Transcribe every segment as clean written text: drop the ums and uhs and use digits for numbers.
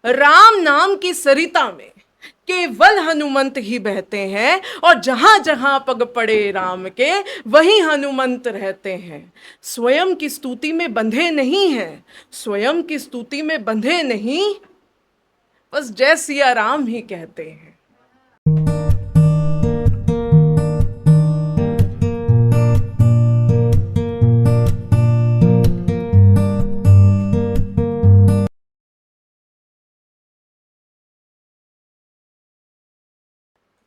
राम नाम की सरिता में केवल हनुमंत ही बहते हैं, और जहां जहां पग पड़े राम के वहीं हनुमंत रहते हैं। स्वयं की स्तुति में बंधे नहीं हैं, स्वयं की स्तुति में बंधे नहीं, बस जय सिया राम ही कहते हैं।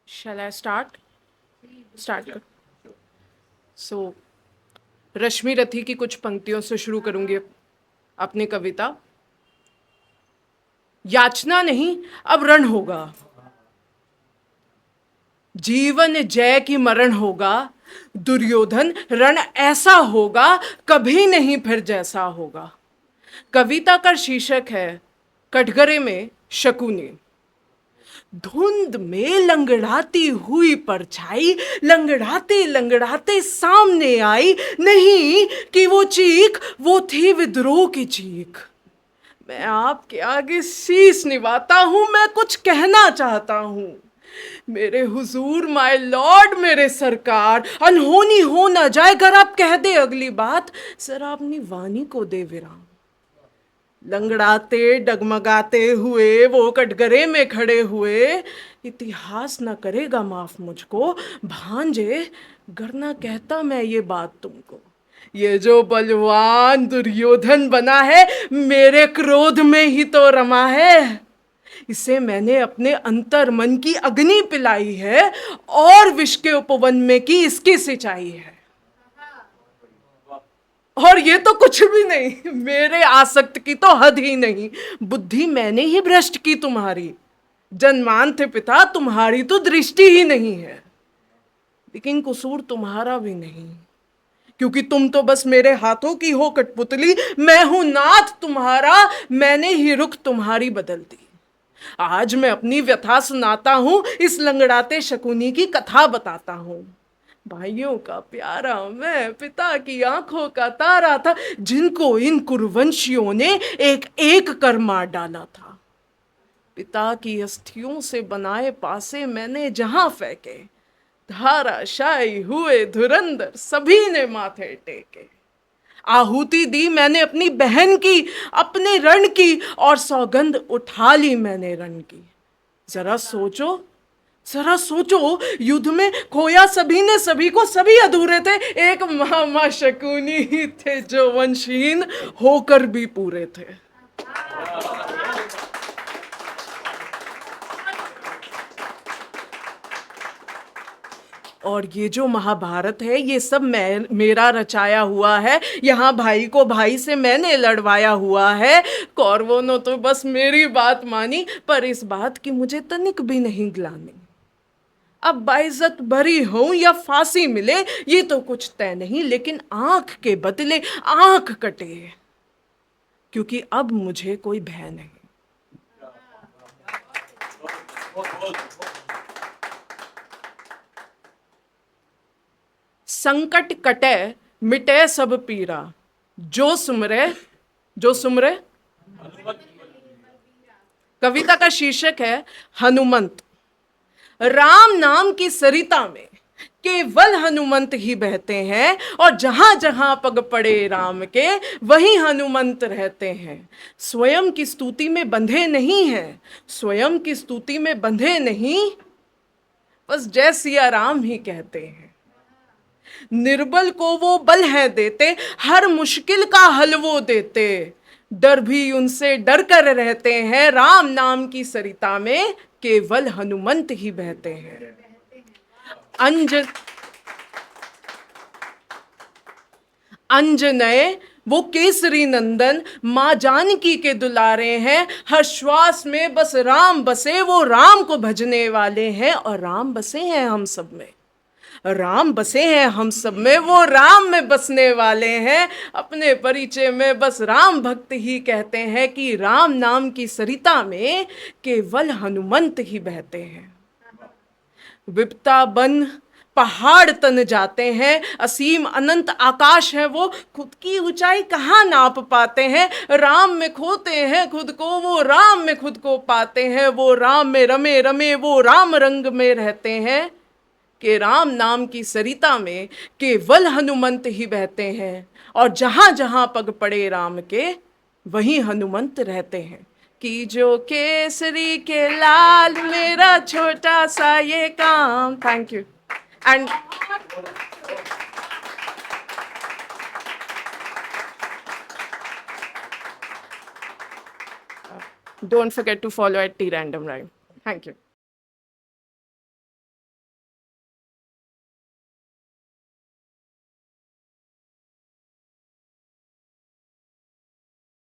Shall I start? Start कर। So, रश्मि रथी की कुछ पंक्तियों से शुरू करूंगी अपनी कविता। याचना नहीं, अब रण होगा, जीवन जय की मरण होगा। दुर्योधन रण ऐसा होगा, कभी नहीं फिर जैसा होगा। कविता का शीर्षक है कटघरे में शकुनी। धुंध में लंगड़ाती हुई परछाई लंगड़ाते लंगड़ाते सामने आई, नहीं कि वो चीख वो थी विद्रोह की चीख। मैं आपके आगे शीश निभाता हूं, मैं कुछ कहना चाहता हूं। मेरे हुजूर माय लॉर्ड मेरे सरकार, अनहोनी हो ना जाए अगर आप कह दे अगली बात, जरा अपनी वाणी को दे विराम। लंगड़ाते डगमगाते हुए वो कटघरे में खड़े हुए, इतिहास न करेगा माफ मुझको भांजे गर ना कहता मैं ये बात तुमको। ये जो बलवान दुर्योधन बना है मेरे क्रोध में ही तो रमा है। इसे मैंने अपने अंतर मन की अग्नि पिलाई है, और विष के उपवन में की इसकी सिंचाई है। और ये तो कुछ भी नहीं, मेरे आसक्त की तो हद ही नहीं। बुद्धि मैंने ही भ्रष्ट की तुम्हारी, जन्मान थे पिता तुम्हारी तो दृष्टि ही नहीं है। लेकिन कसूर तुम्हारा भी नहीं, क्योंकि तुम तो बस मेरे हाथों की हो कठपुतली। मैं हूं नाथ तुम्हारा, मैंने ही रुख तुम्हारी बदल दी। आज मैं अपनी व्यथा सुनाता हूं, इस लंगड़ाते शकुनी की कथा बताता हूं। भाइयों का प्यारा मैं, पिता की आंखों का तारा था, जिनको इन कुरुवंशियों ने एक एक कर मार डाला था। पिता की अस्थियों से बनाए पासे मैंने जहां फेंके, धाराशायी हुए धुरंधर सभी ने माथे टेके। आहुति दी मैंने अपनी बहन की, अपने रण की, और सौगंध उठा ली मैंने रण की। जरा सोचो, जरा सोचो, युद्ध में खोया सभी ने सभी को, सभी अधूरे थे, एक मामा शकुनी ही थे जो वंशहीन होकर भी पूरे थे। और ये जो महाभारत है ये सब मेरा रचाया हुआ है। यहाँ भाई को भाई से मैंने लड़वाया हुआ है। कौरवों ने तो बस मेरी बात मानी, पर इस बात की मुझे तनिक भी नहीं ग्लानि। अब बाइज्जत बरी हूं या फांसी मिले ये तो कुछ तय नहीं, लेकिन आंख के बदले आंख कटे, क्योंकि अब मुझे कोई भय नहीं। संकट कटे मिटे सब पीरा, जो सुमरे। कविता का शीर्षक है हनुमंत। राम नाम की सरिता में केवल हनुमंत ही बहते हैं, और जहां जहां पग पड़े राम के वहीं हनुमंत रहते हैं। स्वयं की स्तुति में बंधे नहीं हैं, स्वयं की स्तुति में बंधे नहीं, बस जय सिया राम ही कहते हैं। निर्बल को वो बल है देते, हर मुश्किल का हल वो देते, डर भी उनसे डर कर रहते हैं। राम नाम की सरिता में केवल हनुमंत ही बहते हैं। अंजनय वो केसरी नंदन, माँ जानकी के दुलारे हैं। हर श्वास में बस राम बसे, वो राम को भजने वाले हैं। और राम बसे हैं हम सब में, राम बसे हैं हम सब में, वो राम में बसने वाले हैं। अपने परिचय में बस राम भक्त ही कहते हैं कि राम नाम की सरिता में केवल हनुमंत ही बहते हैं। विपता बन पहाड़ तन जाते हैं, असीम अनंत आकाश है वो, खुद की ऊंचाई कहाँ नाप पाते हैं। राम में खोते हैं खुद को, वो राम में खुद को पाते हैं, वो राम में रमे रमे वो राम रंग में रहते हैं। कि राम नाम की सरिता में केवल हनुमंत ही बहते हैं, और जहां जहां पग पड़े राम के वहीं हनुमंत रहते हैं। कि जो केसरी के लाल मेरा छोटा सा ये काम। Thank you. And don't forget to follow at T Random Rhyme. Thank you.